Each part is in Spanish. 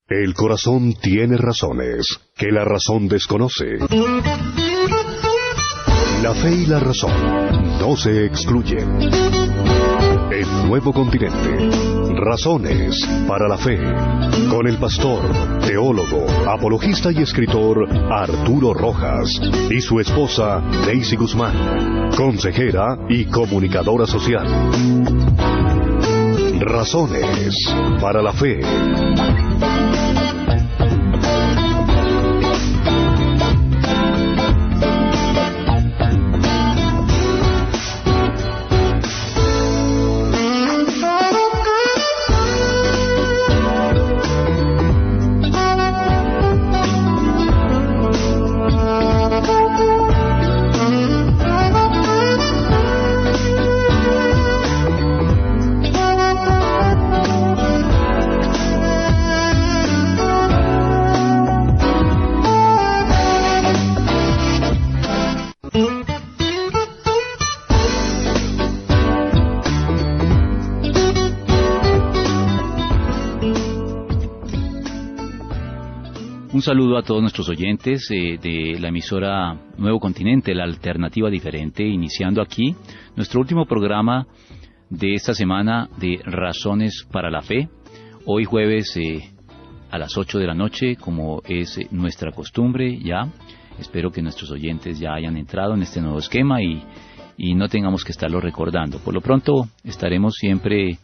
El corazón tiene razones que la razón desconoce. La fe y la razón no se excluyen. El nuevo continente. Razones para la fe. Con el pastor, teólogo, apologista y escritor Arturo Rojas y su esposa Daisy Guzmán, consejera y comunicadora social. Razones para la fe. Un saludo a todos nuestros oyentes de la emisora Nuevo Continente, la alternativa diferente, iniciando aquí nuestro último programa de esta semana de Razones para la Fe. Hoy jueves a las 8 de la noche, como es nuestra costumbre ya. Espero que nuestros oyentes ya hayan entrado en este nuevo esquema y no tengamos que estarlo recordando. Por lo pronto estaremos siempre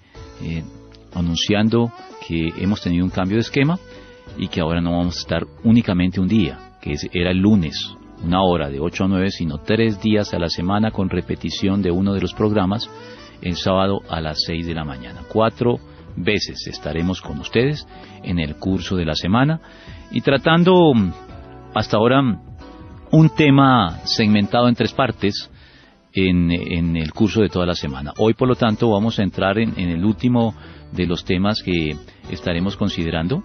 anunciando que hemos tenido un cambio de esquema y que ahora no vamos a estar únicamente un día, que era el lunes, 1 hora de 8 a 9, sino 3 días a la semana con repetición de uno de los programas el sábado a las 6 de la mañana. 4 veces estaremos con ustedes en el curso de la semana y tratando hasta ahora un tema segmentado en 3 partes en el curso de toda la semana. Hoy, por lo tanto, vamos a entrar en el último de los temas que estaremos considerando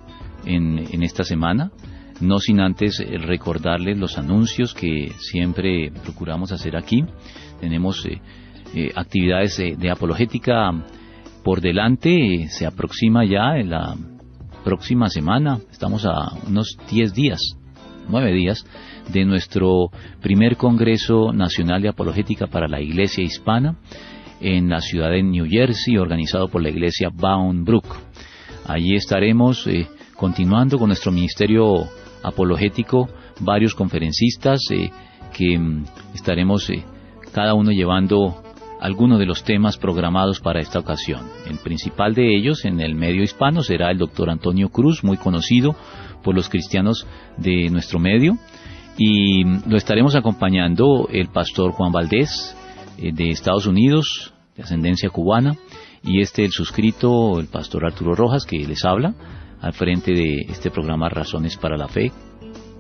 en esta semana, no sin antes recordarles los anuncios que siempre procuramos hacer aquí. Tenemos actividades de apologética por delante, se aproxima ya en la próxima semana, estamos a unos 10 días, 9 días, de nuestro primer Congreso Nacional de Apologética para la Iglesia Hispana en la ciudad de New Jersey, organizado por la Iglesia Bound Brook. Allí estaremos continuando con nuestro ministerio apologético, varios conferencistas que estaremos cada uno llevando algunos de los temas programados para esta ocasión. El principal de ellos en el medio hispano será el doctor Antonio Cruz, muy conocido por los cristianos de nuestro medio, y lo estaremos acompañando el pastor Juan Valdés de Estados Unidos, de ascendencia cubana, y el suscrito, el pastor Arturo Rojas, que les habla al frente de este programa Razones para la Fe,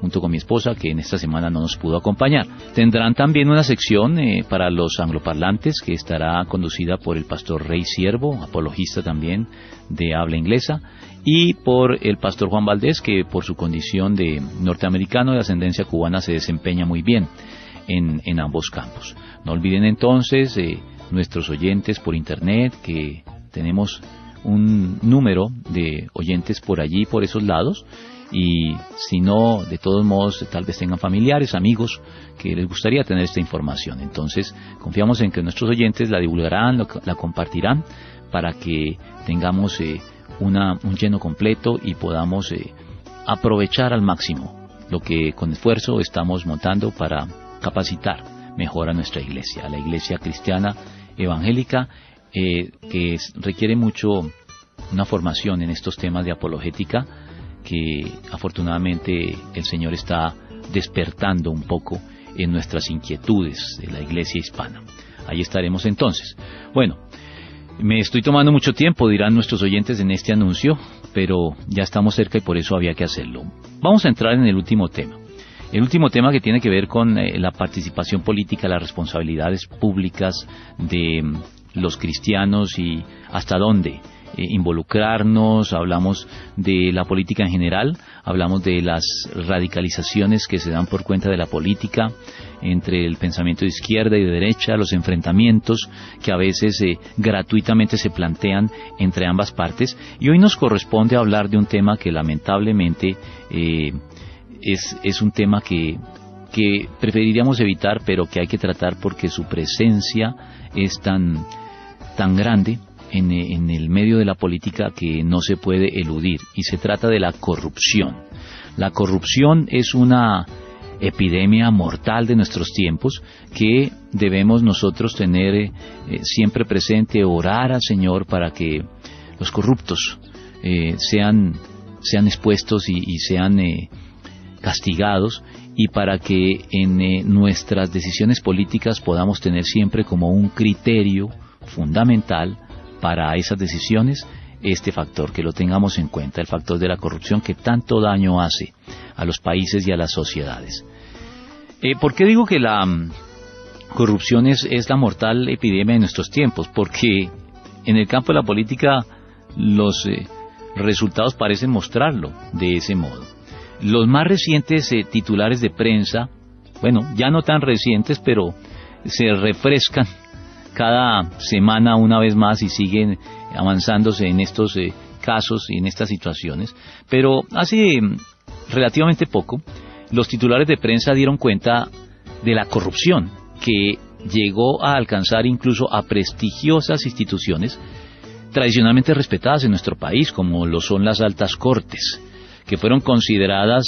junto con mi esposa, que en esta semana no nos pudo acompañar. Tendrán también una sección para los angloparlantes, que estará conducida por el pastor Rey Siervo, apologista también de habla inglesa, y por el pastor Juan Valdés, que por su condición de norteamericano de ascendencia cubana se desempeña muy bien en ambos campos. No olviden entonces nuestros oyentes por internet, que tenemos un número de oyentes por allí, por esos lados, y si no, de todos modos, tal vez tengan familiares, amigos que les gustaría tener esta información. Entonces, confiamos en que nuestros oyentes la divulgarán, la compartirán, para que tengamos un lleno completo y podamos aprovechar al máximo lo que con esfuerzo estamos montando para capacitar mejor a nuestra iglesia, a la iglesia cristiana evangélica, que requiere mucho una formación en estos temas de apologética, que afortunadamente el Señor está despertando un poco en nuestras inquietudes de la iglesia hispana. Ahí estaremos entonces. Bueno, me estoy tomando mucho tiempo, dirán nuestros oyentes, en este anuncio, pero ya estamos cerca y por eso había que hacerlo. Vamos a entrar en el último tema. El último tema, que tiene que ver con la participación política, las responsabilidades públicas de los cristianos y hasta dónde involucrarnos, hablamos de la política en general, hablamos de las radicalizaciones que se dan por cuenta de la política entre el pensamiento de izquierda y de derecha, los enfrentamientos que a veces gratuitamente se plantean entre ambas partes, y hoy nos corresponde hablar de un tema que lamentablemente es un tema que preferiríamos evitar, pero que hay que tratar porque su presencia es tan grande en el medio de la política que no se puede eludir, y se trata de la corrupción. La corrupción es una epidemia mortal de nuestros tiempos que debemos nosotros tener siempre presente, orar al Señor para que los corruptos sean expuestos y sean castigados, y para que en nuestras decisiones políticas podamos tener siempre como un criterio fundamental para esas decisiones este factor, que lo tengamos en cuenta, el factor de la corrupción que tanto daño hace a los países y a las sociedades. ¿Por qué digo que la corrupción es la mortal epidemia de nuestros tiempos? Porque en el campo de la política los resultados parecen mostrarlo de ese modo. Los más recientes titulares de prensa, bueno, ya no tan recientes, pero se refrescan cada semana una vez más y siguen avanzándose en estos casos y en estas situaciones. Pero hace relativamente poco, los titulares de prensa dieron cuenta de la corrupción que llegó a alcanzar incluso a prestigiosas instituciones tradicionalmente respetadas en nuestro país, como lo son las altas cortes, que fueron consideradas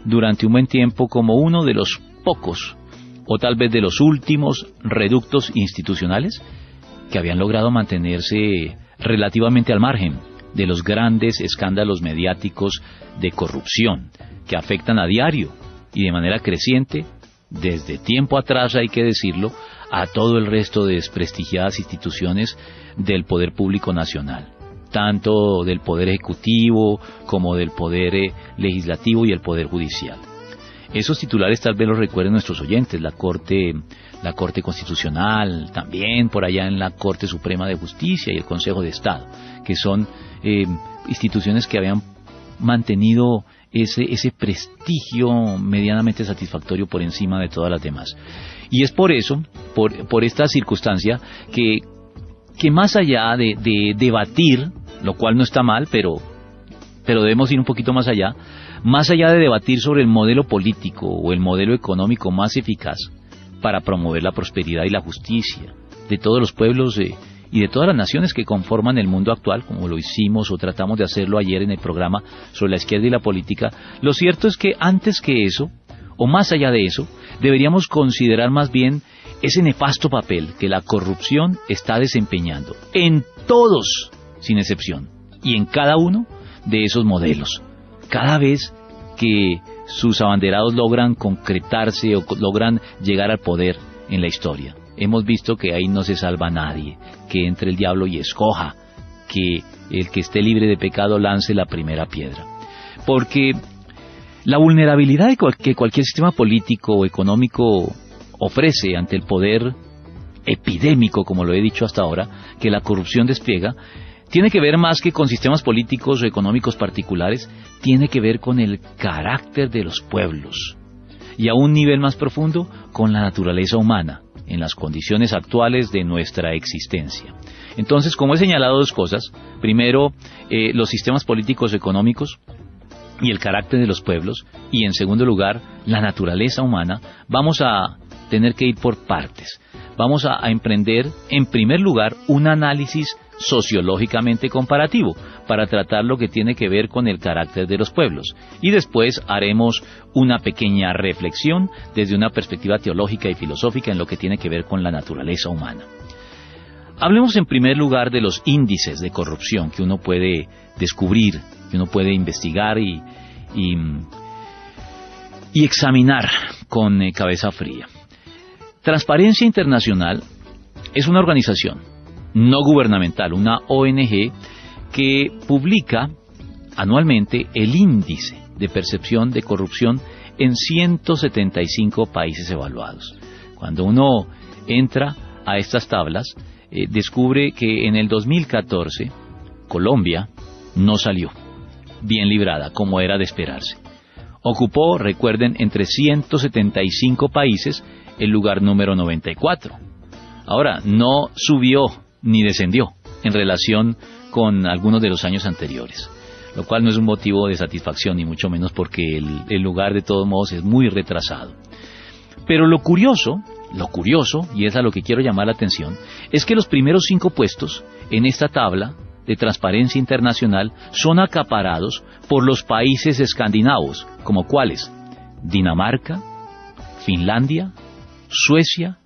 durante un buen tiempo como uno de los pocos, o tal vez de los últimos reductos institucionales que habían logrado mantenerse relativamente al margen de los grandes escándalos mediáticos de corrupción que afectan a diario y de manera creciente, desde tiempo atrás hay que decirlo, a todo el resto de desprestigiadas instituciones del poder público nacional, tanto del poder ejecutivo como del poder legislativo y el poder judicial. Esos titulares tal vez los recuerden nuestros oyentes, la Corte Constitucional, también por allá en la Corte Suprema de Justicia y el Consejo de Estado, que son instituciones que habían mantenido ese prestigio medianamente satisfactorio por encima de todas las demás. Y es por eso, por esta circunstancia, que más allá de debatir, lo cual no está mal, pero debemos ir un poquito más allá de debatir sobre el modelo político o el modelo económico más eficaz para promover la prosperidad y la justicia de todos los pueblos y de todas las naciones que conforman el mundo actual, como lo hicimos o tratamos de hacerlo ayer en el programa sobre la izquierda y la política. Lo cierto es que antes que eso, o más allá de eso, deberíamos considerar más bien ese nefasto papel que la corrupción está desempeñando en todos, sin excepción, y en cada uno de esos modelos. Cada vez que sus abanderados logran concretarse o logran llegar al poder en la historia, hemos visto que ahí no se salva nadie, que entre el diablo y escoja, que el que esté libre de pecado lance la primera piedra. Porque la vulnerabilidad que cualquier sistema político o económico ofrece ante el poder epidémico, como lo he dicho hasta ahora, que la corrupción despliega, tiene que ver más que con sistemas políticos o económicos particulares, tiene que ver con el carácter de los pueblos y a un nivel más profundo con la naturaleza humana en las condiciones actuales de nuestra existencia. Entonces, como he señalado dos cosas, primero, los sistemas políticos económicos y el carácter de los pueblos, y en segundo lugar, la naturaleza humana, vamos a tener que ir por partes. Vamos a emprender, en primer lugar, un análisis sociológicamente comparativo para tratar lo que tiene que ver con el carácter de los pueblos, y después haremos una pequeña reflexión desde una perspectiva teológica y filosófica en lo que tiene que ver con la naturaleza humana. Hablemos en primer lugar de los índices de corrupción que uno puede descubrir, que uno puede investigar y examinar con cabeza fría. Transparencia Internacional es una organización no gubernamental, una ONG que publica anualmente el índice de percepción de corrupción en 175 países evaluados. Cuando uno entra a estas tablas, descubre que en el 2014 Colombia, no salió bien librada, como era de esperarse. Ocupó, recuerden, entre 175 países el lugar número 94. Ahora, no subió ni descendió en relación con algunos de los años anteriores, lo cual no es un motivo de satisfacción, ni mucho menos, porque el lugar de todos modos es muy retrasado. Pero lo curioso, y es a lo que quiero llamar la atención, es que los primeros 5 puestos en esta tabla de transparencia internacional son acaparados por los países escandinavos, como cuáles: Dinamarca, Finlandia, Suecia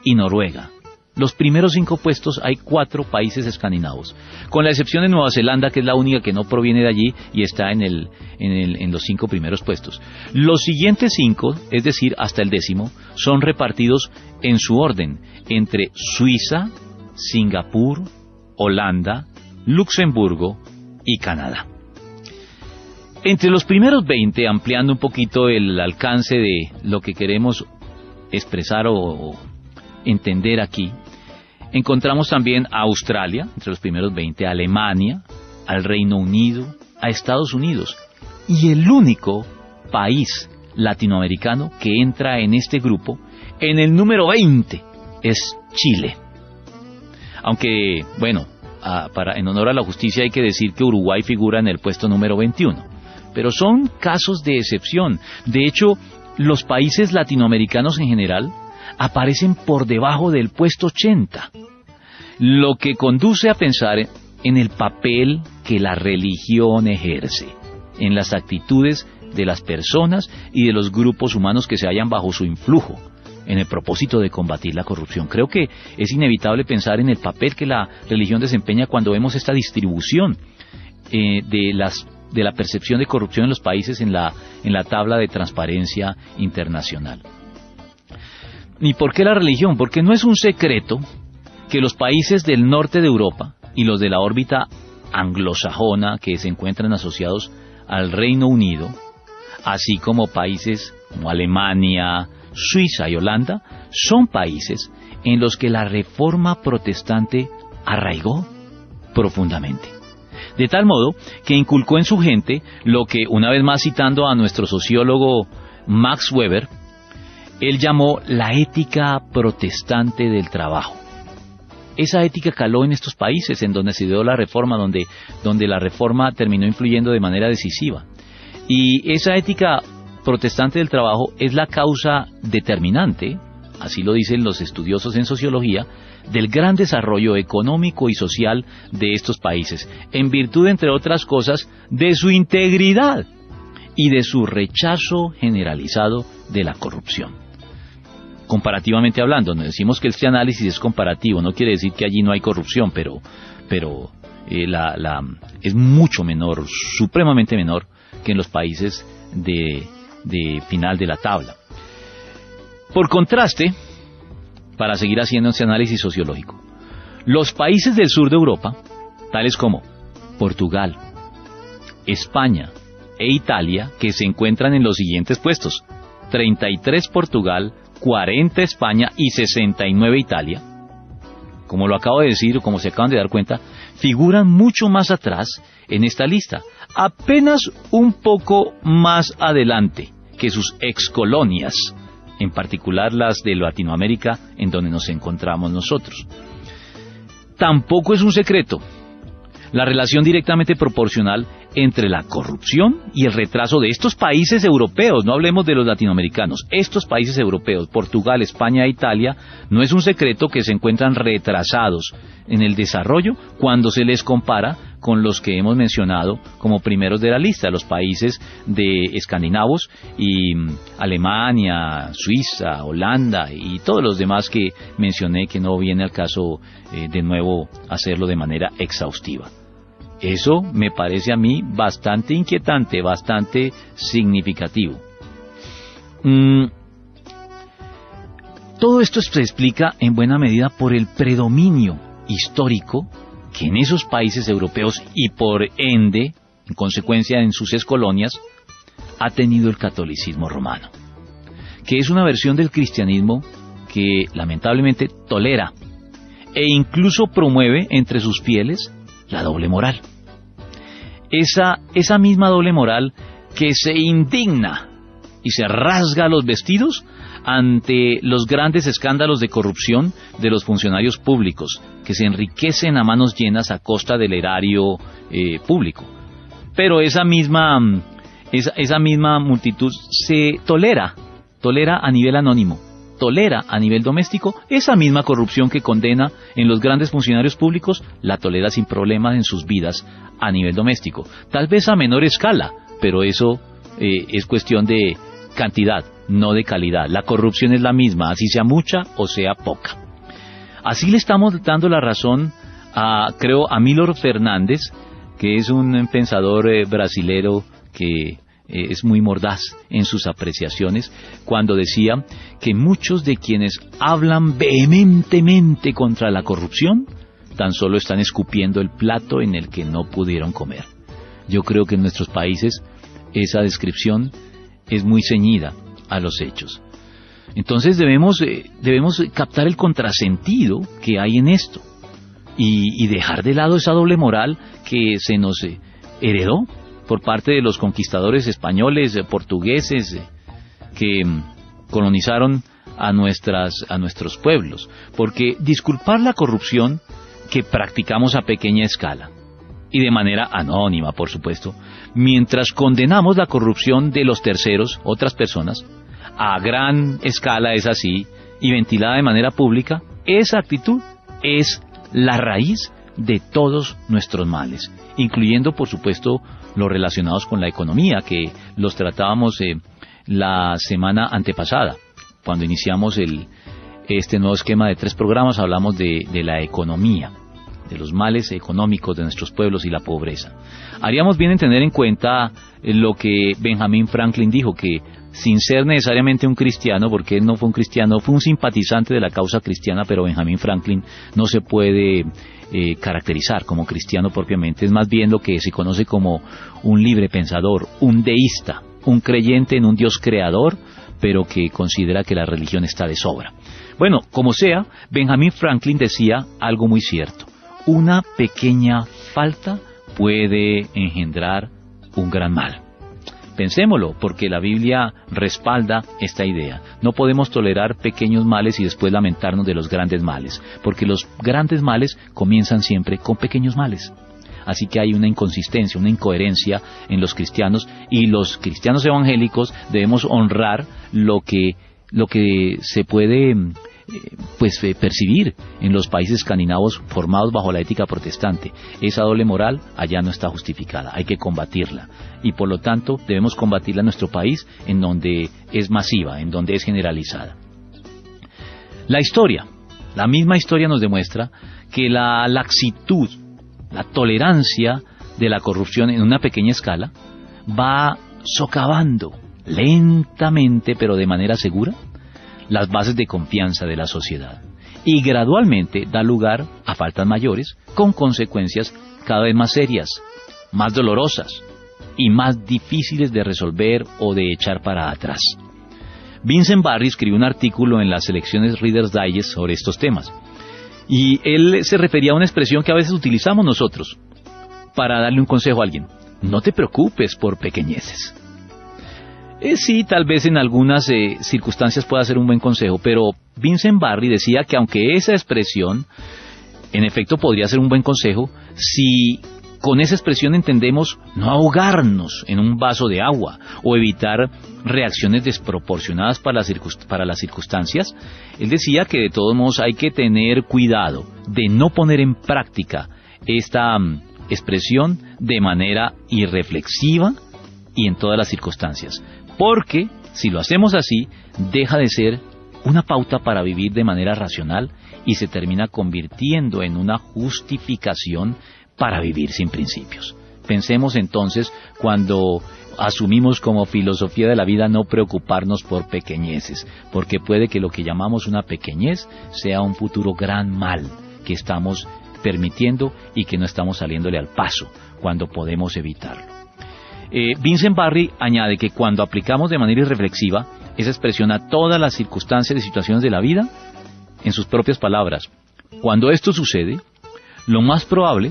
y Noruega. Los primeros 5 puestos hay 4 países escandinavos, con la excepción de Nueva Zelanda, que es la única que no proviene de allí y está en los 5 primeros puestos. Los siguientes 5, es decir, hasta el 10º, son repartidos en su orden entre Suiza, Singapur, Holanda, Luxemburgo y Canadá. Entre los primeros 20, ampliando un poquito el alcance de lo que queremos expresar o entender aquí, encontramos también a Australia, entre los primeros 20, a Alemania, al Reino Unido, a Estados Unidos, y el único país latinoamericano que entra en este grupo, en el número 20, es Chile. Aunque, bueno, en honor a la justicia hay que decir que Uruguay figura en el puesto número 21, pero son casos de excepción. De hecho, los países latinoamericanos en general aparecen por debajo del puesto 80, lo que conduce a pensar en el papel que la religión ejerce en las actitudes de las personas y de los grupos humanos que se hallan bajo su influjo, en el propósito de combatir la corrupción. Creo que es inevitable pensar en el papel que la religión desempeña cuando vemos esta distribución de la percepción de corrupción en los países en la tabla de transparencia internacional. ¿Y por qué la religión? Porque no es un secreto que los países del norte de Europa y los de la órbita anglosajona, que se encuentran asociados al Reino Unido, así como países como Alemania, Suiza y Holanda, son países en los que la reforma protestante arraigó profundamente, de tal modo que inculcó en su gente lo que, una vez más citando a nuestro sociólogo Max Weber, él llamó la ética protestante del trabajo. Esa ética caló en estos países en donde se dio la reforma, donde la reforma terminó influyendo de manera decisiva. Y esa ética protestante del trabajo es la causa determinante, así lo dicen los estudiosos en sociología, del gran desarrollo económico y social de estos países, en virtud, entre otras cosas, de su integridad y de su rechazo generalizado de la corrupción. Comparativamente hablando, no decimos que este análisis es comparativo, no quiere decir que allí no hay corrupción, pero es mucho menor, supremamente menor que en los países de final de la tabla. Por contraste, para seguir haciendo ese análisis sociológico, los países del sur de Europa, tales como Portugal, España e Italia, que se encuentran en los siguientes puestos: 33 Portugal, 40 España y 69 Italia, como lo acabo de decir, como se acaban de dar cuenta, figuran mucho más atrás en esta lista, apenas un poco más adelante que sus excolonias, en particular las de Latinoamérica, en donde nos encontramos nosotros. Tampoco es un secreto la relación directamente proporcional entre la corrupción y el retraso de estos países europeos. No hablemos de los latinoamericanos, estos países europeos, Portugal, España e Italia, no es un secreto que se encuentran retrasados en el desarrollo cuando se les compara con los que hemos mencionado como primeros de la lista, los países de escandinavos y Alemania, Suiza, Holanda y todos los demás que mencioné, que no viene al caso de nuevo hacerlo de manera exhaustiva. Eso me parece a mí bastante inquietante, bastante significativo. Todo esto se explica en buena medida por el predominio histórico que en esos países europeos y por ende, en consecuencia en sus excolonias, ha tenido el catolicismo romano, que es una versión del cristianismo que lamentablemente tolera e incluso promueve entre sus fieles la doble moral. Esa misma doble moral que se indigna y se rasga los vestidos ante los grandes escándalos de corrupción de los funcionarios públicos, que se enriquecen a manos llenas a costa del erario público. Pero esa misma multitud se tolera a nivel anónimo, tolera a nivel doméstico esa misma corrupción que condena en los grandes funcionarios públicos, la tolera sin problemas en sus vidas a nivel doméstico. Tal vez a menor escala, pero eso es cuestión de cantidad, no de calidad. La corrupción es la misma, así sea mucha o sea poca. Así le estamos dando la razón a Milor Fernández, que es un pensador brasilero que es muy mordaz en sus apreciaciones, cuando decía que muchos de quienes hablan vehementemente contra la corrupción tan solo están escupiendo el plato en el que no pudieron comer. Yo creo que en nuestros países esa descripción es muy ceñida a los hechos. Entonces debemos captar el contrasentido que hay en esto y dejar de lado esa doble moral que se nos heredó por parte de los conquistadores españoles, portugueses, que colonizaron a nuestros pueblos. Porque disculpar la corrupción que practicamos a pequeña escala, y de manera anónima, por supuesto, mientras condenamos la corrupción de los terceros, otras personas, a gran escala es así, y ventilada de manera pública, esa actitud es la raíz de todos nuestros males, incluyendo, por supuesto, los relacionados con la economía, que los tratábamos la semana antepasada, cuando iniciamos este nuevo esquema de 3 programas. Hablamos de la economía, de los males económicos de nuestros pueblos y la pobreza. Haríamos bien en tener en cuenta lo que Benjamin Franklin dijo, que sin ser necesariamente un cristiano, porque él no fue un cristiano, fue un simpatizante de la causa cristiana, pero Benjamin Franklin no se puede caracterizar como cristiano propiamente, es más bien lo que se conoce como un libre pensador, un deísta, un creyente en un Dios creador, pero que considera que la religión está de sobra. Bueno, como sea, Benjamin Franklin decía algo muy cierto: una pequeña falta puede engendrar un gran mal. Pensémoslo, porque la Biblia respalda esta idea. No podemos tolerar pequeños males y después lamentarnos de los grandes males, porque los grandes males comienzan siempre con pequeños males. Así que hay una inconsistencia, una incoherencia en los cristianos, y los cristianos evangélicos debemos honrar lo que se puede percibir en los países escandinavos formados bajo la ética protestante. Esa doble moral allá no está justificada, hay que combatirla, y por lo tanto debemos combatirla en nuestro país, en donde es masiva, en donde es generalizada. La misma historia nos demuestra que la laxitud, la tolerancia de la corrupción en una pequeña escala va socavando lentamente, pero de manera segura, las bases de confianza de la sociedad, y gradualmente da lugar a faltas mayores, con consecuencias cada vez más serias, más dolorosas y más difíciles de resolver o de echar para atrás. Vincent Barry escribió un artículo en las selecciones Reader's Digest sobre estos temas, y él se refería a una expresión que a veces utilizamos nosotros para darle un consejo a alguien: no te preocupes por pequeñeces. Sí, tal vez en algunas circunstancias pueda ser un buen consejo, pero Vincent Barry decía que aunque esa expresión en efecto podría ser un buen consejo, si con esa expresión entendemos no ahogarnos en un vaso de agua o evitar reacciones desproporcionadas para las circunstancias, él decía que de todos modos hay que tener cuidado de no poner en práctica esta expresión de manera irreflexiva y en todas las circunstancias. Porque si lo hacemos así, deja de ser una pauta para vivir de manera racional y se termina convirtiendo en una justificación para vivir sin principios. Pensemos entonces cuando asumimos como filosofía de la vida no preocuparnos por pequeñeces, porque puede que lo que llamamos una pequeñez sea un futuro gran mal que estamos permitiendo y que no estamos saliéndole al paso cuando podemos evitarlo. Vincent Barry añade que cuando aplicamos de manera irreflexiva esa expresión a todas las circunstancias y situaciones de la vida, en sus propias palabras, cuando esto sucede, lo más probable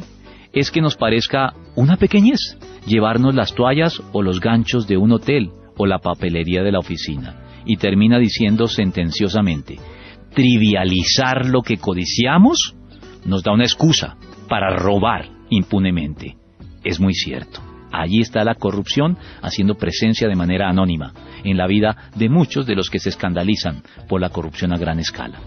es que nos parezca una pequeñez llevarnos las toallas o los ganchos de un hotel o la papelería de la oficina. Y termina diciendo sentenciosamente: trivializar lo que codiciamos nos da una excusa para robar impunemente. Es muy cierto. Allí está la corrupción haciendo presencia de manera anónima en la vida de muchos de los que se escandalizan por la corrupción a gran escala.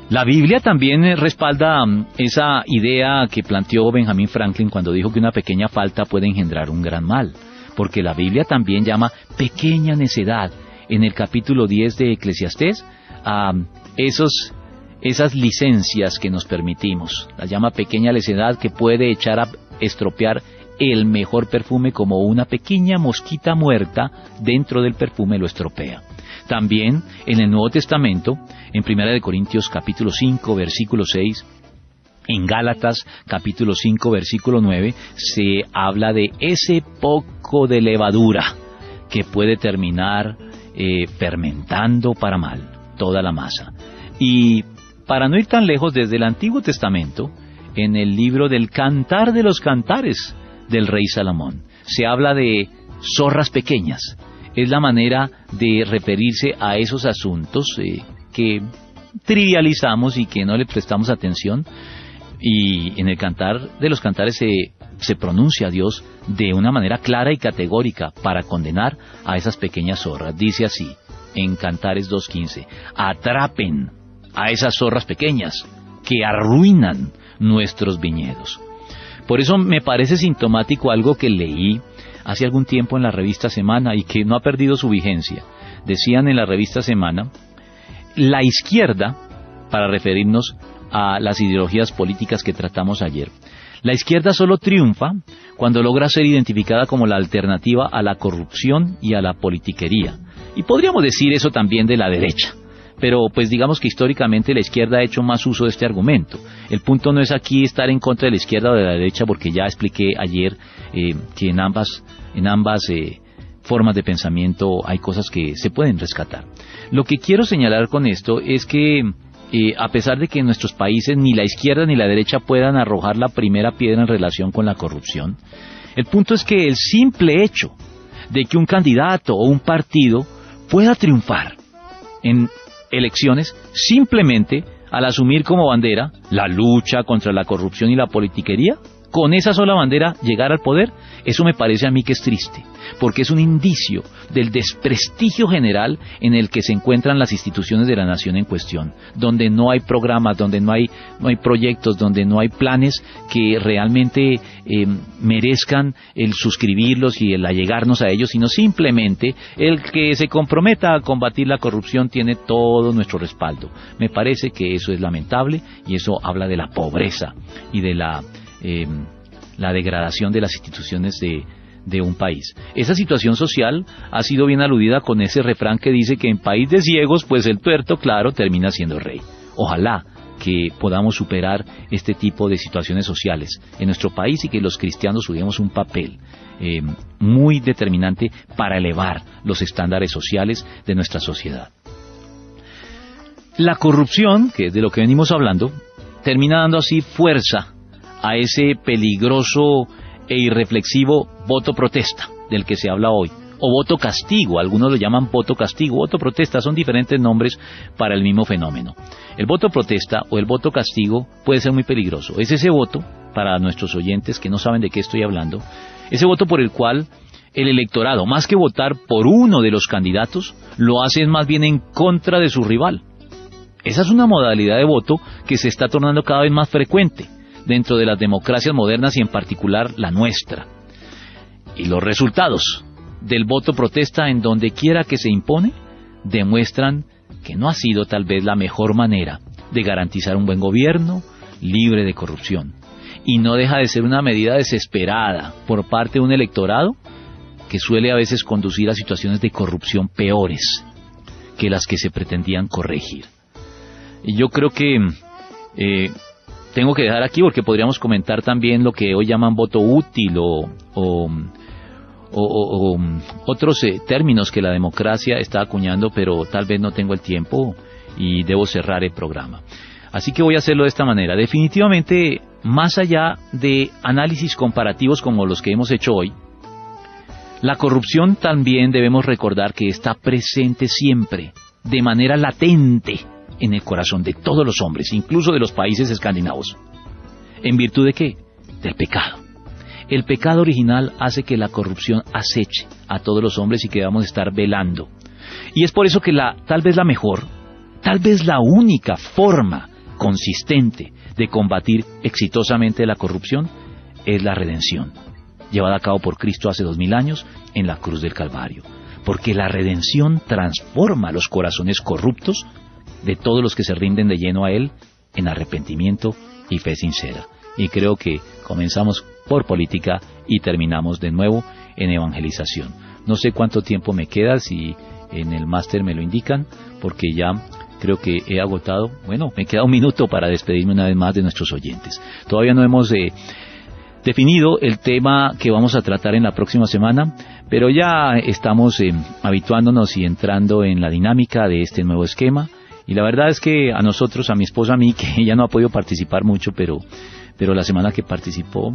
La Biblia también respalda esa idea que planteó Benjamin Franklin cuando dijo que una pequeña falta puede engendrar un gran mal, porque la Biblia también llama pequeña necedad en el capítulo 10 de Eclesiastés a esas licencias que nos permitimos. La llama pequeña necedad, que puede echar a estropear el mejor perfume, como una pequeña mosquita muerta dentro del perfume lo estropea. También en el Nuevo Testamento, en 1 Corintios capítulo 5, versículo 6, en Gálatas capítulo 5, versículo 9, se habla de ese poco de levadura que puede terminar fermentando para mal toda la masa. Y para no ir tan lejos, desde el Antiguo Testamento, en el libro del Cantar de los Cantares del rey Salomón, se habla de zorras pequeñas. Es la manera de referirse a esos asuntos que trivializamos y que no le prestamos atención. Y en el Cantar de los Cantares se pronuncia a Dios de una manera clara y categórica para condenar a esas pequeñas zorras. Dice así, en Cantares 2.15, atrapen a esas zorras pequeñas que arruinan nuestros viñedos. Por eso me parece sintomático algo que leí hace algún tiempo en la revista Semana y que no ha perdido su vigencia. Decían en la revista Semana: la izquierda, para referirnos a las ideologías políticas que tratamos ayer, la izquierda solo triunfa cuando logra ser identificada como la alternativa a la corrupción y a la politiquería. Y podríamos decir eso también de la derecha. Pero pues digamos que históricamente la izquierda ha hecho más uso de este argumento. El punto no es aquí estar en contra de la izquierda o de la derecha, porque ya expliqué ayer que en ambas formas de pensamiento hay cosas que se pueden rescatar. Lo que quiero señalar con esto es que a pesar de que en nuestros países ni la izquierda ni la derecha puedan arrojar la primera piedra en relación con la corrupción, el punto es que el simple hecho de que un candidato o un partido pueda triunfar en elecciones simplemente al asumir como bandera la lucha contra la corrupción y la politiquería, con esa sola bandera llegar al poder, eso me parece a mí que es triste, porque es un indicio del desprestigio general en el que se encuentran las instituciones de la nación en cuestión, donde no hay programas, donde no hay proyectos, donde no hay planes que realmente merezcan el suscribirlos y el allegarnos a ellos, sino simplemente el que se comprometa a combatir la corrupción tiene todo nuestro respaldo. Me parece que eso es lamentable y eso habla de la pobreza y de la degradación de las instituciones de un país. Esa situación social ha sido bien aludida con ese refrán que dice que en país de ciegos, pues el tuerto, claro, termina siendo rey. Ojalá que podamos superar este tipo de situaciones sociales en nuestro país y que los cristianos juguemos un papel muy determinante para elevar los estándares sociales de nuestra sociedad. La corrupción, que es de lo que venimos hablando, termina dando así fuerza a ese peligroso e irreflexivo voto protesta del que se habla hoy, o voto castigo. Algunos lo llaman voto castigo, voto protesta, son diferentes nombres para el mismo fenómeno. El voto protesta o el voto castigo puede ser muy peligroso. Es ese voto, para nuestros oyentes que no saben de qué estoy hablando, ese voto por el cual el electorado, más que votar por uno de los candidatos, lo hace más bien en contra de su rival. Esa es una modalidad de voto que se está tornando cada vez más frecuente dentro de las democracias modernas y en particular la nuestra. Y los resultados del voto protesta en donde quiera que se impone demuestran que no ha sido tal vez la mejor manera de garantizar un buen gobierno libre de corrupción. Y no deja de ser una medida desesperada por parte de un electorado que suele a veces conducir a situaciones de corrupción peores que las que se pretendían corregir. Y yo creo que tengo que dejar aquí porque podríamos comentar también lo que hoy llaman voto útil o otros términos que la democracia está acuñando, pero tal vez no tengo el tiempo y debo cerrar el programa. Así que voy a hacerlo de esta manera. Definitivamente más allá de análisis comparativos como los que hemos hecho hoy, la corrupción también debemos recordar que está presente siempre, de manera latente, en el corazón de todos los hombres, incluso de los países escandinavos. ¿En virtud de qué? Del pecado. El pecado original hace que la corrupción aceche a todos los hombres y que debamos estar velando. Y es por eso que tal vez la mejor, tal vez la única forma consistente de combatir exitosamente la corrupción es la redención, llevada a cabo por Cristo hace 2000 años en la cruz del Calvario. Porque la redención transforma los corazones corruptos de todos los que se rinden de lleno a Él en arrepentimiento y fe sincera. Y creo que comenzamos por política y terminamos de nuevo en evangelización. No sé cuánto tiempo me queda, si en el máster me lo indican, porque ya creo que he agotado. Bueno, me queda un minuto para despedirme una vez más de nuestros oyentes. Todavía no hemos definido el tema que vamos a tratar en la próxima semana, pero ya estamos habituándonos y entrando en la dinámica de este nuevo esquema. Y la verdad es que a nosotros, a mi esposa, a mí, que ella no ha podido participar mucho, pero la semana que participó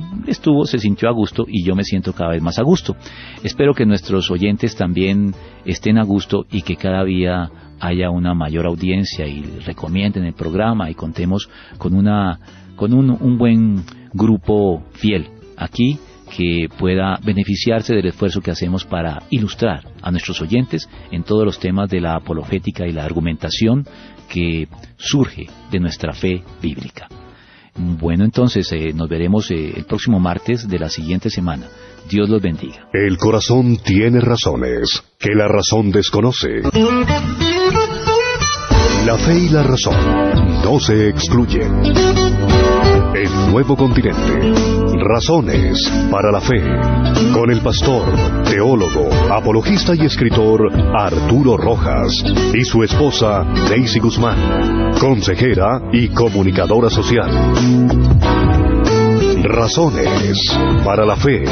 se sintió a gusto, y yo me siento cada vez más a gusto. Espero que nuestros oyentes también estén a gusto y que cada día haya una mayor audiencia y recomienden el programa y contemos con un buen grupo fiel aquí que pueda beneficiarse del esfuerzo que hacemos para ilustrar a nuestros oyentes en todos los temas de la apologética y la argumentación que surge de nuestra fe bíblica. Bueno, entonces nos veremos el próximo martes de la siguiente semana. Dios los bendiga. El corazón tiene razones que la razón desconoce. La fe y la razón no se excluyen. El nuevo continente. Razones para la fe. Con el pastor, teólogo, apologista y escritor Arturo Rojas y su esposa Daisy Guzmán, consejera y comunicadora social. Razones para la fe.